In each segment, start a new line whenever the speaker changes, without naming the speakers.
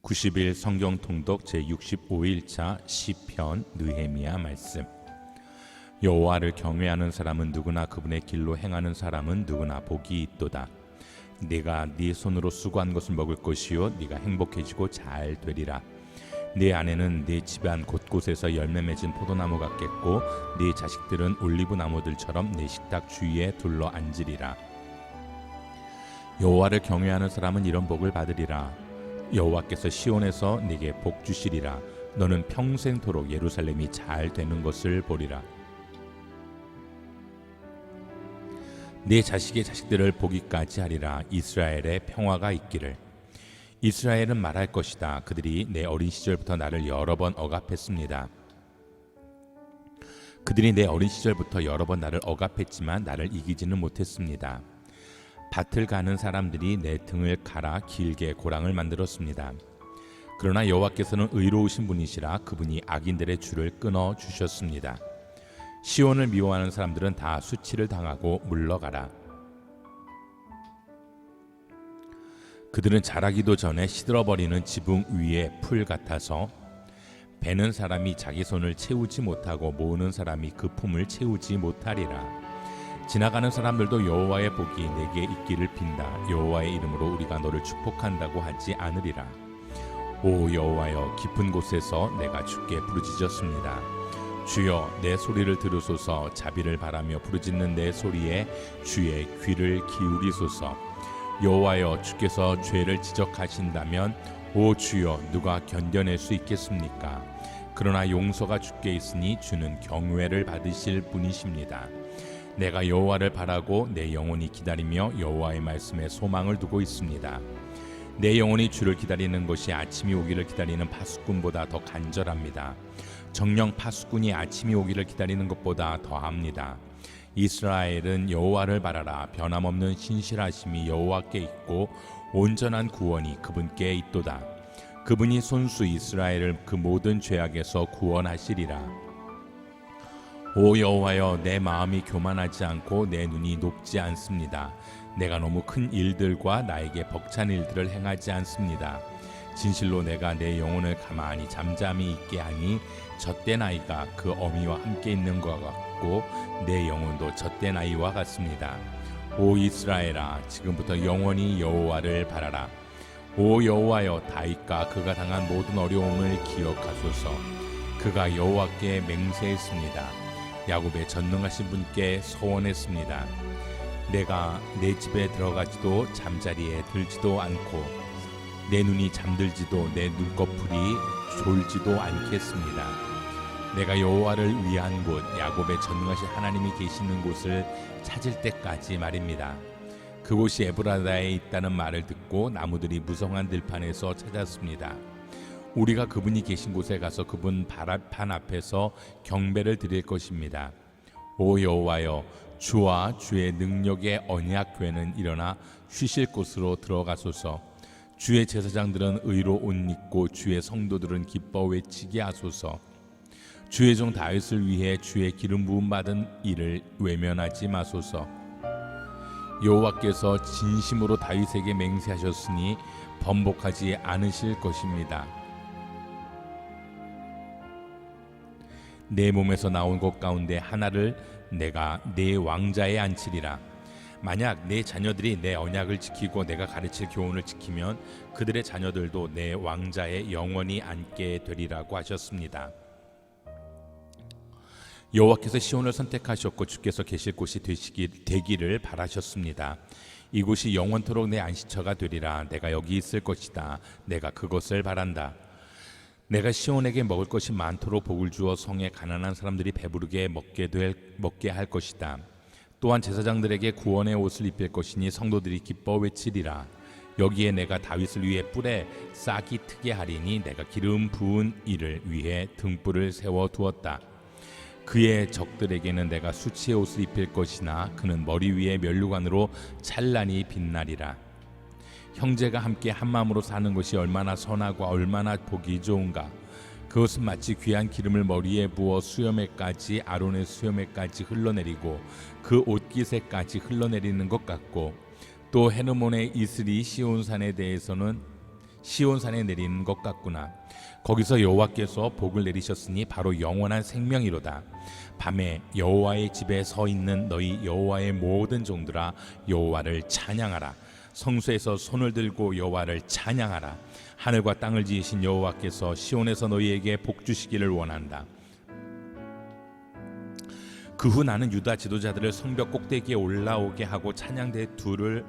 90일 성경 통독 제65일차 시편 느헤미야 말씀. 여호와를 경외하는 사람은 누구나 그분의 길로 행하는 사람은 누구나 복이 있도다. 네가 네 손으로 수고한 것을 먹을 것이요 네가 행복해지고 잘 되리라. 네 아내는 네 집안 곳곳에서 열매 맺은 포도나무 같겠고 네 자식들은 올리브 나무들처럼 네 식탁 주위에 둘러 앉으리라. 여호와를 경외하는 사람은 이런 복을 받으리라. 여호와께서 시온에서 네게 복 주시리라. 너는 평생토록 예루살렘이 잘 되는 것을 보리라. 네 자식의 자식들을 보기까지 하리라. 이스라엘에 평화가 있기를. 이스라엘은 말할 것이다. 그들이 내 어린 시절부터 나를 여러 번 억압했습니다. 그들이 내 어린 시절부터 여러 번 나를 억압했지만 나를 이기지는 못했습니다. 밭을 가는 사람들이 내 등을 갈아 길게 고랑을 만들었습니다. 그러나 여호와께서는 의로우신 분이시라 그분이 악인들의 줄을 끊어 주셨습니다. 시온을 미워하는 사람들은 다 수치를 당하고 물러가라. 그들은 자라기도 전에 시들어버리는 지붕 위의 풀 같아서 베는 사람이 자기 손을 채우지 못하고 모으는 사람이 그 품을 채우지 못하리라. 지나가는 사람들도 여호와의 복이 내게 있기를 빈다. 여호와의 이름으로 우리가 너를 축복한다고 하지 않으리라. 오 여호와여, 깊은 곳에서 내가 주께 부르짖었습니다. 주여, 내 소리를 들으소서. 자비를 바라며 부르짖는 내 소리에 주의 귀를 기울이소서. 여호와여, 주께서 죄를 지적하신다면 오 주여, 누가 견뎌낼 수 있겠습니까? 그러나 용서가 주께 있으니 주는 경외를 받으실 분이십니다. 내가 여호와를 바라고 내 영혼이 기다리며 여호와의 말씀에 소망을 두고 있습니다. 내 영혼이 주를 기다리는 것이 아침이 오기를 기다리는 파수꾼보다 더 간절합니다. 정녕 파수꾼이 아침이 오기를 기다리는 것보다 더합니다. 이스라엘은 여호와를 바라라. 변함없는 신실하심이 여호와께 있고 온전한 구원이 그분께 있도다. 그분이 손수 이스라엘을 그 모든 죄악에서 구원하시리라. 오 여호와여, 내 마음이 교만하지 않고 내 눈이 높지 않습니다. 내가 너무 큰 일들과 나에게 벅찬 일들을 행하지 않습니다. 진실로 내가 내 영혼을 가만히 잠잠히 있게 하니 젖된 아이가 그 어미와 함께 있는 것 같고 내 영혼도 젖된 아이와 같습니다. 오 이스라엘아, 지금부터 영원히 여호와를 바라라. 오 여호와여, 다윗과 그가 당한 모든 어려움을 기억하소서. 그가 여호와께 맹세했습니다. 야곱의 전능하신 분께 서원했습니다. 내가 내 집에 들어가지도 잠자리에 들지도 않고 내 눈이 잠들지도 내 눈꺼풀이 졸지도 않겠습니다. 내가 여호와를 위한 곳, 야곱의 전능하신 하나님이 계시는 곳을 찾을 때까지 말입니다. 그곳이 에브라다에 있다는 말을 듣고 나무들이 무성한 들판에서 찾았습니다. 우리가 그분이 계신 곳에 가서 그분 발판 앞에서 경배를 드릴 것입니다. 오 여호와여, 주와 주의 능력의 언약궤는 일어나 쉬실 곳으로 들어가소서. 주의 제사장들은 의로 옷 입고 주의 성도들은 기뻐 외치게 하소서. 주의 종 다윗을 위해 주의 기름 부음 받은 이를 외면하지 마소서. 여호와께서 진심으로 다윗에게 맹세하셨으니 번복하지 않으실 것입니다. 내 몸에서 나온 것 가운데 하나를 내가 내 왕자에 앉히리라. 만약 내 자녀들이 내 언약을 지키고 내가 가르칠 교훈을 지키면 그들의 자녀들도 내 왕자에 영원히 앉게 되리라고 하셨습니다. 여호와께서 시온을 선택하셨고 주께서 계실 곳이 되기를 바라셨습니다. 이곳이 영원토록 내 안식처가 되리라. 내가 여기 있을 것이다. 내가 그것을 바란다. 내가 시온에게 먹을 것이 많도록 복을 주어 성에 가난한 사람들이 배부르게 먹게 할 것이다. 또한 제사장들에게 구원의 옷을 입힐 것이니 성도들이 기뻐 외치리라. 여기에 내가 다윗을 위해 뿔에 싹이 트게 하리니 내가 기름 부은 이를 위해 등불을 세워 두었다. 그의 적들에게는 내가 수치의 옷을 입힐 것이나 그는 머리 위에 면류관으로 찬란히 빛나리라. 형제가 함께 한마음으로 사는 것이 얼마나 선하고 얼마나 보기 좋은가. 그것은 마치 귀한 기름을 머리에 부어 수염에까지 아론의 수염에까지 흘러내리고 그 옷깃에까지 흘러내리는 것 같고 또 헤르몬의 이슬이 시온산에 대해서는 시온산에 내리는 것 같구나. 거기서 여호와께서 복을 내리셨으니 바로 영원한 생명이로다. 밤에 여호와의 집에 서 있는 너희 여호와의 모든 종들아 여호와를 찬양하라. 성소에서 손을 들고 여호와를 찬양하라. 하늘과 땅을 지으신 여호와께서 시온에서 너희에게 복 주시기를 원한다. 그 후 나는 유다 지도자들을 성벽 꼭대기에 올라오게 하고 찬양대 둘을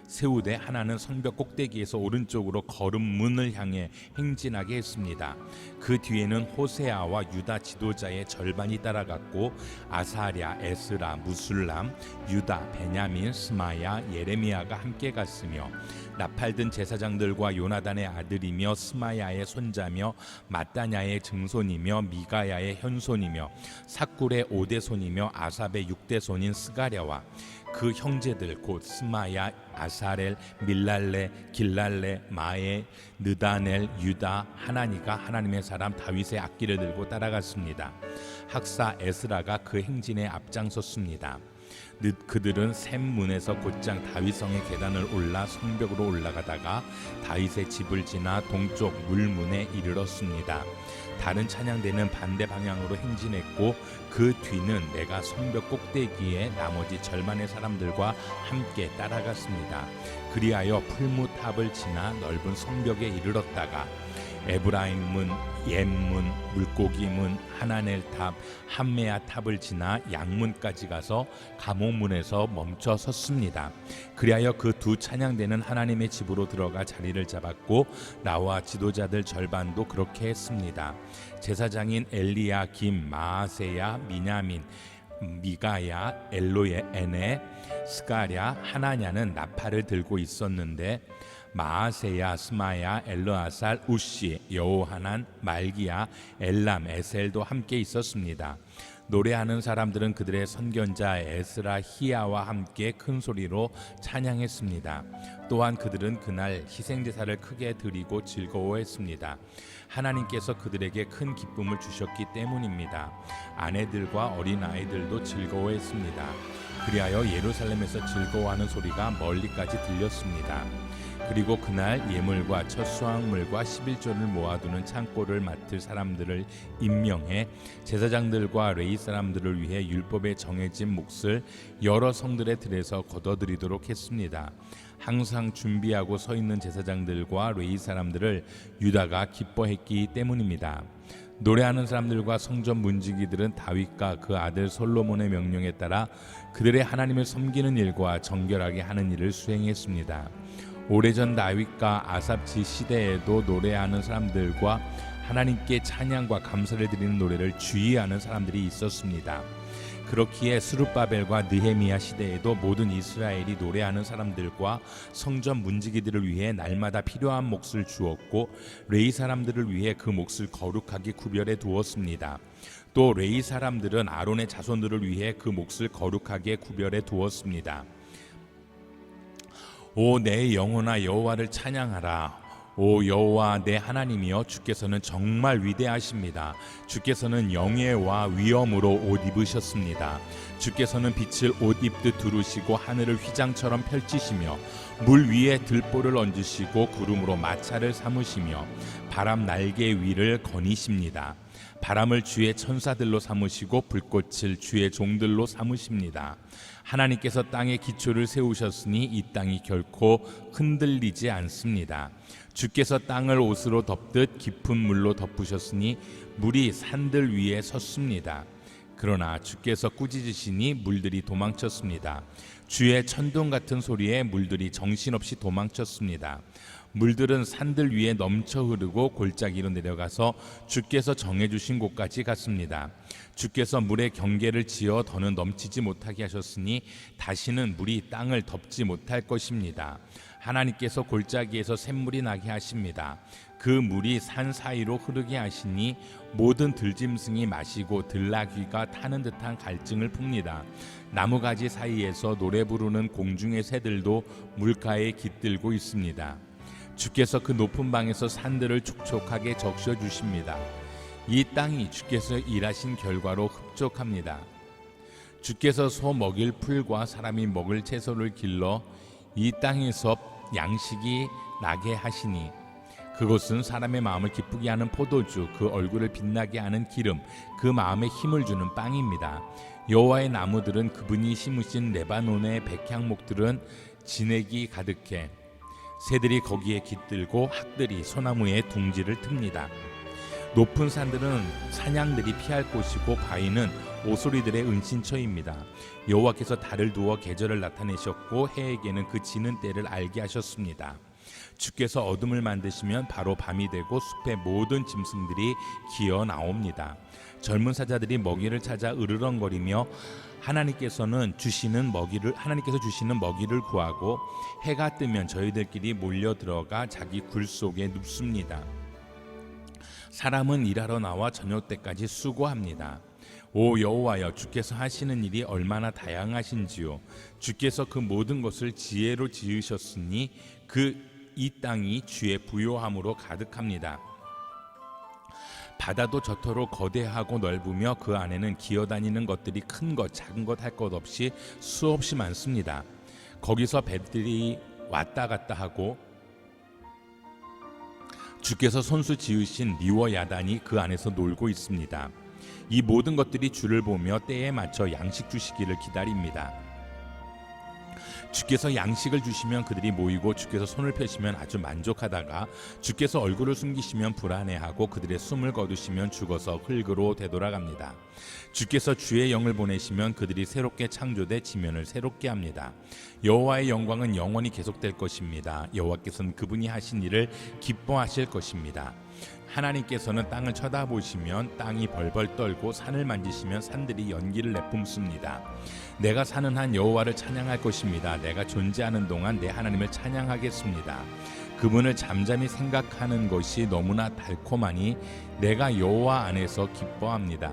세우되 하나는 성벽 꼭대기에서 오른쪽으로 걸음문을 향해 행진하게 했습니다. 그 뒤에는 호세아와 유다 지도자의 절반이 따라갔고 아사랴, 에스라, 무술람, 유다, 베냐민, 스마야, 예레미야가 함께 갔으며 나팔든 제사장들과 요나단의 아들이며 스마야의 손자며 마따냐의 증손이며 미가야의 현손이며 삭굴의 5대손이며 아삽의 6대손인 스가랴와 그 형제들 곧 스마야, 아사렐, 밀랄레, 길랄레, 마에, 느다넬, 유다, 하나니가 하나님의 사람 다윗의 악기를 들고 따라갔습니다. 학사 에스라가 그 행진에 앞장섰습니다. 그들은 샘문에서 곧장 다윗성의 계단을 올라 성벽으로 올라가다가 다윗의 집을 지나 동쪽 물문에 이르렀습니다. 다른 찬양대는 반대 방향으로 행진했고 그 뒤는 내가 성벽 꼭대기에 나머지 절반의 사람들과 함께 따라갔습니다. 그리하여 풀무탑을 지나 넓은 성벽에 이르렀다가 에브라임 문, 옌문, 물고기 문, 하나넬 탑, 함메아 탑을 지나 양문까지 가서 감옥문에서 멈춰 섰습니다. 그리하여 그 두 찬양대는 하나님의 집으로 들어가 자리를 잡았고 나와 지도자들 절반도 그렇게 했습니다. 제사장인 엘리야김, 마아세야, 미냐민, 미가야, 엘로에네, 스가랴, 하나냐는 나팔을 들고 있었는데 마아세야, 스마야, 엘르아살, 우시, 여호하난, 말기야, 엘람, 에셀도 함께 있었습니다. 노래하는 사람들은 그들의 선견자 에스라, 히야와 함께 큰 소리로 찬양했습니다. 또한 그들은 그날 희생제사를 크게 드리고 즐거워했습니다. 하나님께서 그들에게 큰 기쁨을 주셨기 때문입니다. 아내들과 어린아이들도 즐거워했습니다. 그리하여 예루살렘에서 즐거워하는 소리가 멀리까지 들렸습니다. 그리고 그날 예물과 첫 수확물과 11조를 모아두는 창고를 맡을 사람들을 임명해 제사장들과 레위 사람들을 위해 율법에 정해진 몫을 여러 성들의 들에서 거둬들이도록 했습니다. 항상 준비하고 서 있는 제사장들과 레위 사람들을 유다가 기뻐했기 때문입니다. 노래하는 사람들과 성전 문지기들은 다윗과 그 아들 솔로몬의 명령에 따라 그들의 하나님을 섬기는 일과 정결하게 하는 일을 수행했습니다. 오래전 다윗과 아삽지 시대에도 노래하는 사람들과 하나님께 찬양과 감사를 드리는 노래를 주의하는 사람들이 있었습니다. 그렇기에 스룹바벨과 느헤미야 시대에도 모든 이스라엘이 노래하는 사람들과 성전 문지기들을 위해 날마다 필요한 몫을 주었고 레위 사람들을 위해 그 몫을 거룩하게 구별해 두었습니다. 또 레위 사람들은 아론의 자손들을 위해 그 몫을 거룩하게 구별해 두었습니다. 오 내 영혼아 여호와를 찬양하라. 오 여호와 내 하나님이여 주께서는 정말 위대하십니다. 주께서는 영예와 위엄으로 옷 입으셨습니다. 주께서는 빛을 옷 입듯 두르시고 하늘을 휘장처럼 펼치시며 물 위에 들보를 얹으시고 구름으로 마차를 삼으시며 바람 날개 위를 거니십니다. 바람을 주의 천사들로 삼으시고 불꽃을 주의 종들로 삼으십니다. 하나님께서 땅의 기초를 세우셨으니 이 땅이 결코 흔들리지 않습니다. 주께서 땅을 옷으로 덮듯 깊은 물로 덮으셨으니 물이 산들 위에 섰습니다. 그러나 주께서 꾸짖으시니 물들이 도망쳤습니다. 주의 천둥 같은 소리에 물들이 정신없이 도망쳤습니다. 물들은 산들 위에 넘쳐 흐르고 골짜기로 내려가서 주께서 정해주신 곳까지 갔습니다. 주께서 물의 경계를 지어 더는 넘치지 못하게 하셨으니 다시는 물이 땅을 덮지 못할 것입니다. 하나님께서 골짜기에서 샘물이 나게 하십니다. 그 물이 산 사이로 흐르게 하시니 모든 들짐승이 마시고 들나귀가 타는 듯한 갈증을 풉니다. 나무가지 사이에서 노래 부르는 공중의 새들도 물가에 깃들고 있습니다. 주께서 그 높은 방에서 산들을 촉촉하게 적셔 주십니다. 이 땅이 주께서 일하신 결과로 흡족합니다. 주께서 소 먹일 풀과 사람이 먹을 채소를 길러 이 땅에서 양식이 나게 하시니 그것은 사람의 마음을 기쁘게 하는 포도주, 그 얼굴을 빛나게 하는 기름, 그 마음에 힘을 주는 빵입니다. 여호와의 나무들은 그분이 심으신 레바논의 백향목들은 진액이 가득해 새들이 거기에 깃들고 학들이 소나무에 둥지를 틉니다. 높은 산들은 사냥들이 피할 곳이고 바위는 오소리들의 은신처입니다. 여호와께서 달을 두어 계절을 나타내셨고 해에게는 그 지는 때를 알게 하셨습니다. 주께서 어둠을 만드시면 바로 밤이 되고 숲의 모든 짐승들이 기어 나옵니다. 젊은 사자들이 먹이를 찾아 으르렁거리며 하나님께서 주시는 먹이를 구하고 해가 뜨면 저희들끼리 몰려 들어가 자기 굴 속에 눕습니다. 사람은 일하러 나와 저녁 때까지 수고합니다. 오 여호와여, 주께서 하시는 일이 얼마나 다양하신지요. 주께서 그 모든 것을 지혜로 지으셨으니 이 땅이 주의 부요함으로 가득합니다. 바다도 저토록 거대하고 넓으며 그 안에는 기어다니는 것들이 큰 것 작은 것 할 것 없이 수없이 많습니다. 거기서 배들이 왔다 갔다 하고 주께서 손수 지으신 리워 야단이 그 안에서 놀고 있습니다. 이 모든 것들이 주를 보며 때에 맞춰 양식 주시기를 기다립니다. 주께서 양식을 주시면 그들이 모이고 주께서 손을 펴시면 아주 만족하다가 주께서 얼굴을 숨기시면 불안해하고 그들의 숨을 거두시면 죽어서 흙으로 되돌아갑니다. 주께서 주의 영을 보내시면 그들이 새롭게 창조돼 지면을 새롭게 합니다. 여호와의 영광은 영원히 계속될 것입니다. 여호와께서는 그분이 하신 일을 기뻐하실 것입니다. 하나님께서는 땅을 쳐다보시면 땅이 벌벌 떨고 산을 만지시면 산들이 연기를 내뿜습니다. 내가 사는 한 여호와를 찬양할 것입니다. 내가 존재하는 동안 내 하나님을 찬양하겠습니다. 그분을 잠잠히 생각하는 것이 너무나 달콤하니 내가 여호와 안에서 기뻐합니다.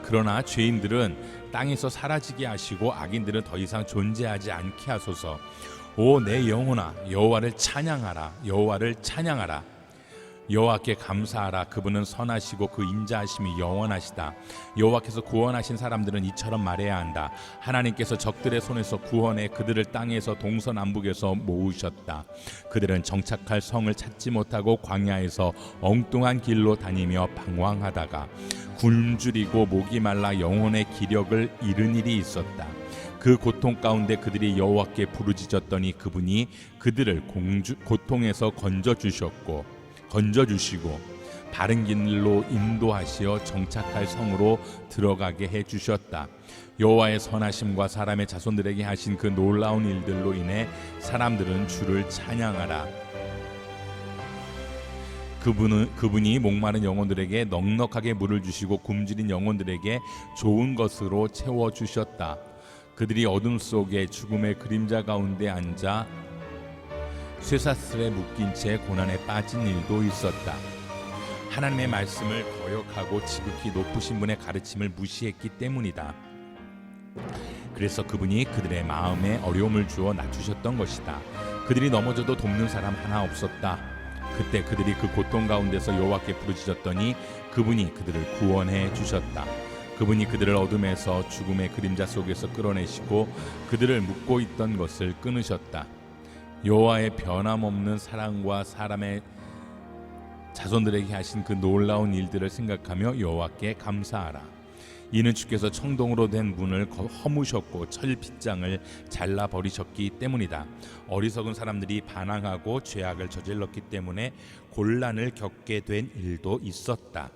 그러나 죄인들은 땅에서 사라지게 하시고 악인들은 더 이상 존재하지 않게 하소서. 오 내 영혼아, 여호와를 찬양하라. 여호와를 찬양하라. 여호와께 감사하라. 그분은 선하시고 그 인자하심이 영원하시다. 여호와께서 구원하신 사람들은 이처럼 말해야 한다. 하나님께서 적들의 손에서 구원해 그들을 땅에서 동서남북에서 모으셨다. 그들은 정착할 성을 찾지 못하고 광야에서 엉뚱한 길로 다니며 방황하다가 굶주리고 목이 말라 영혼의 기력을 잃은 일이 있었다. 그 고통 가운데 그들이 여호와께 부르짖었더니 그분이 그들을 고통에서 건져주시고 바른 길로 인도하시어 정착할 성으로 들어가게 해주셨다. 여호와의 선하심과 사람의 자손들에게 하신 그 놀라운 일들로 인해 사람들은 주를 찬양하라. 그분이 목마른 영혼들에게 넉넉하게 물을 주시고 굶주린 영혼들에게 좋은 것으로 채워주셨다. 그들이 어둠 속에 죽음의 그림자 가운데 앉아 쇠사슬에 묶인 채 고난에 빠진 일도 있었다. 하나님의 말씀을 거역하고 지극히 높으신 분의 가르침을 무시했기 때문이다. 그래서 그분이 그들의 마음에 어려움을 주어 낮추셨던 것이다. 그들이 넘어져도 돕는 사람 하나 없었다. 그때 그들이 그 고통 가운데서 여호와께 부르짖었더니 그분이 그들을 구원해 주셨다. 그분이 그들을 어둠에서 죽음의 그림자 속에서 끌어내시고 그들을 묶고 있던 것을 끊으셨다. 여호와의 변함없는 사랑과 사람의 자손들에게 하신 그 놀라운 일들을 생각하며 여호와께 감사하라. 이는 주께서 청동으로 된 문을 허무셨고 철빗장을 잘라버리셨기 때문이다. 어리석은 사람들이 반항하고 죄악을 저질렀기 때문에 곤란을 겪게 된 일도 있었다.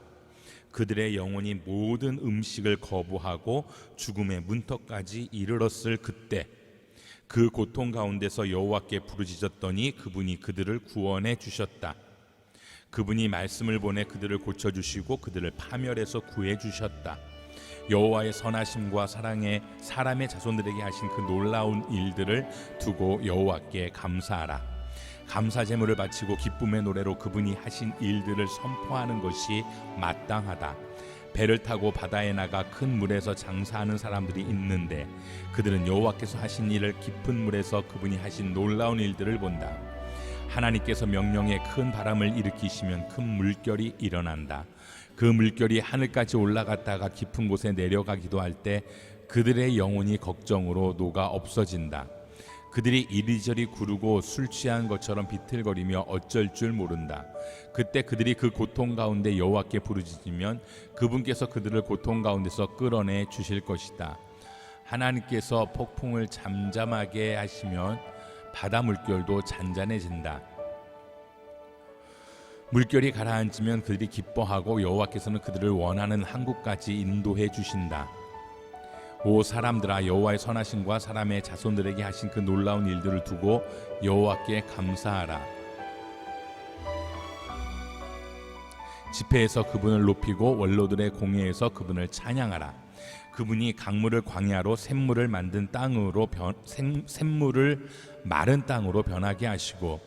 그들의 영혼이 모든 음식을 거부하고 죽음의 문턱까지 이르렀을 그때 그 고통 가운데서 여호와께 부르짖었더니 그분이 그들을 구원해 주셨다. 그분이 말씀을 보내 그들을 고쳐주시고 그들을 파멸해서 구해 주셨다. 여호와의 선하심과 사랑에 사람의 자손들에게 하신 그 놀라운 일들을 두고 여호와께 감사하라. 감사 제물을 바치고 기쁨의 노래로 그분이 하신 일들을 선포하는 것이 마땅하다. 배를 타고 바다에 나가 큰 물에서 장사하는 사람들이 있는데 그들은 여호와께서 하신 일을 깊은 물에서 그분이 하신 놀라운 일들을 본다. 하나님께서 명령에 큰 바람을 일으키시면 큰 물결이 일어난다. 그 물결이 하늘까지 올라갔다가 깊은 곳에 내려가기도 할 때 그들의 영혼이 걱정으로 녹아 없어진다. 그들이 이리저리 구르고 술 취한 것처럼 비틀거리며 어쩔 줄 모른다. 그때 그들이 그 고통 가운데 여호와께 부르짖으면 그분께서 그들을 고통 가운데서 끌어내 주실 것이다. 하나님께서 폭풍을 잠잠하게 하시면 바다 물결도 잔잔해진다. 물결이 가라앉으면 그들이 기뻐하고 여호와께서는 그들을 원하는 항구까지 인도해 주신다. 오 사람들아, 여호와의 선하심과 사람의 자손들에게 하신 그 놀라운 일들을 두고 여호와께 감사하라. 지폐에서 그분을 높이고 원로들의 공회에서 그분을 찬양하라. 그분이 강물을 광야로 샘물을 만든 땅으로 샘물을 마른 땅으로 변하게 하시고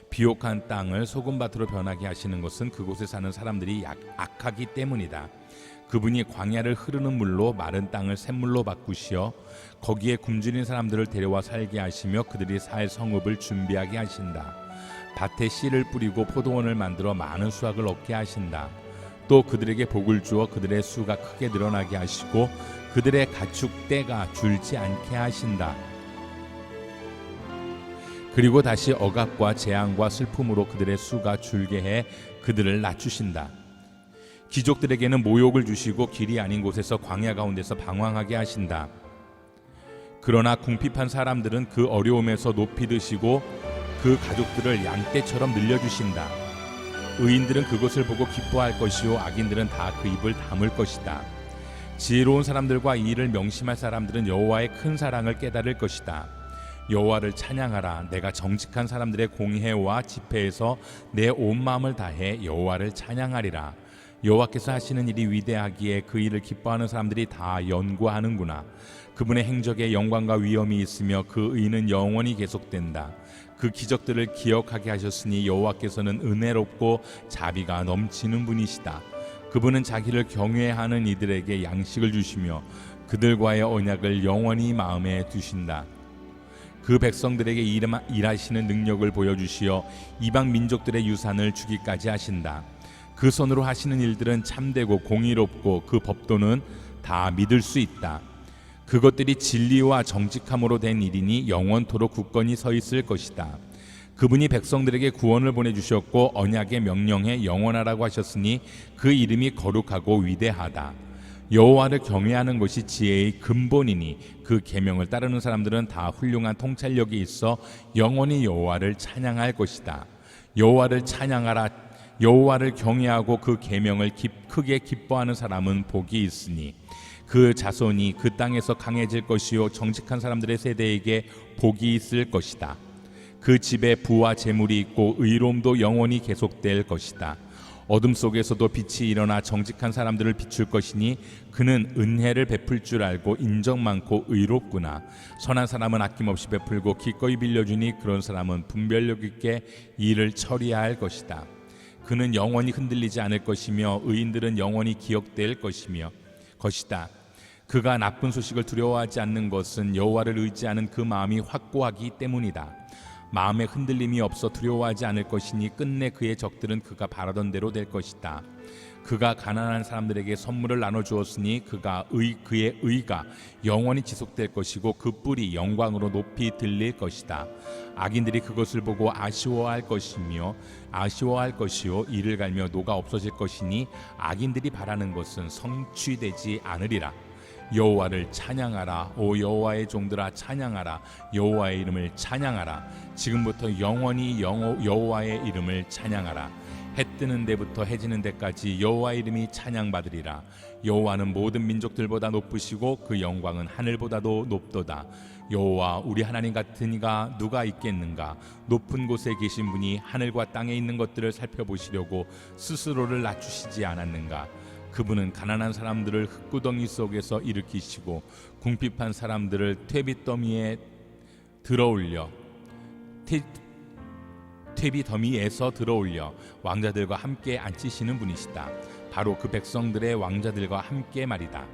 비옥한 땅을 소금밭으로 변하게 하시는 것은 그곳에 사는 사람들이 악하기 때문이다. 그분이 광야를 흐르는 물로 마른 땅을 샘물로 바꾸시어 거기에 굶주린 사람들을 데려와 살게 하시며 그들이 살 성읍을 준비하게 하신다. 밭에 씨를 뿌리고 포도원을 만들어 많은 수확을 얻게 하신다. 또 그들에게 복을 주어 그들의 수가 크게 늘어나게 하시고 그들의 가축 떼가 줄지 않게 하신다. 그리고 다시 억압과 재앙과 슬픔으로 그들의 수가 줄게 해 그들을 낮추신다. 귀족들에게는 모욕을 주시고 길이 아닌 곳에서 광야 가운데서 방황하게 하신다. 그러나 궁핍한 사람들은 그 어려움에서 높이 드시고 그 가족들을 양떼처럼 늘려주신다. 의인들은 그것을 보고 기뻐할 것이요 악인들은 다 그 입을 다물 것이다. 지혜로운 사람들과 이 일을 명심할 사람들은 여호와의 큰 사랑을 깨달을 것이다. 여호와를 찬양하라. 내가 정직한 사람들의 공회와 집회에서 내 온 마음을 다해 여호와를 찬양하리라. 여호와께서 하시는 일이 위대하기에 그 일을 기뻐하는 사람들이 다 연구하는구나. 그분의 행적에 영광과 위엄이 있으며 그 의는 영원히 계속된다. 그 기적들을 기억하게 하셨으니 여호와께서는 은혜롭고 자비가 넘치는 분이시다. 그분은 자기를 경외하는 이들에게 양식을 주시며 그들과의 언약을 영원히 마음에 두신다. 그 백성들에게 일하시는 능력을 보여주시어 이방 민족들의 유산을 주기까지 하신다. 그 손으로 하시는 일들은 참되고 공의롭고 그 법도는 다 믿을 수 있다. 그것들이 진리와 정직함으로 된 일이니 영원토록 굳건히 서 있을 것이다. 그분이 백성들에게 구원을 보내주셨고 언약의 명령에 영원하라고 하셨으니 그 이름이 거룩하고 위대하다. 여호와를 경외하는 것이 지혜의 근본이니 그 계명을 따르는 사람들은 다 훌륭한 통찰력이 있어 영원히 여호와를 찬양할 것이다. 여호와를 찬양하라. 여호와를 경외하고 그 계명을 크게 기뻐하는 사람은 복이 있으니 그 자손이 그 땅에서 강해질 것이요 정직한 사람들의 세대에게 복이 있을 것이다. 그 집에 부와 재물이 있고 의로움도 영원히 계속될 것이다. 어둠 속에서도 빛이 일어나 정직한 사람들을 비출 것이니 그는 은혜를 베풀 줄 알고 인정 많고 의롭구나. 선한 사람은 아낌없이 베풀고 기꺼이 빌려주니 그런 사람은 분별력 있게 일을 처리할 것이다. 그는 영원히 흔들리지 않을 것이며 의인들은 영원히 기억될 것이다. 그가 나쁜 소식을 두려워하지 않는 것은 여호와를 의지하는 그 마음이 확고하기 때문이다. 마음에 흔들림이 없어 두려워하지 않을 것이니 끝내 그의 적들은 그가 바라던 대로 될 것이다. 그가 가난한 사람들에게 선물을 나눠주었으니 그의 의가 영원히 지속될 것이고 그 뿔이 영광으로 높이 들릴 것이다. 악인들이 그것을 보고 아쉬워할 것이요 이를 갈며 녹아 없어질 것이니 악인들이 바라는 것은 성취되지 않으리라. 여호와를 찬양하라. 오 여호와의 종들아 찬양하라. 여호와의 이름을 찬양하라. 지금부터 영원히 여호와의 이름을 찬양하라. 해 뜨는 데부터 해 지는 데까지 여호와의 이름이 찬양받으리라. 여호와는 모든 민족들보다 높으시고 그 영광은 하늘보다도 높도다. 여호와 우리 하나님 같은 이가 누가 있겠는가. 높은 곳에 계신 분이 하늘과 땅에 있는 것들을 살펴보시려고 스스로를 낮추시지 않았는가. 그분은 가난한 사람들을 흙구덩이 속에서 일으키시고 궁핍한 사람들을 퇴비더미에 들어올려 퇴비더미에서 들어올려 왕자들과 함께 앉히시는 분이시다. 바로 그 백성들의 왕자들과 함께 말이다.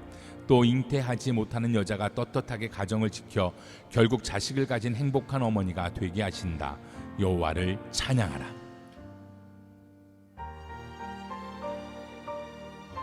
또 잉태하지 못하는 여자가 떳떳하게 가정을 지켜 결국 자식을 가진 행복한 어머니가 되게 하신다. 여호와를 찬양하라.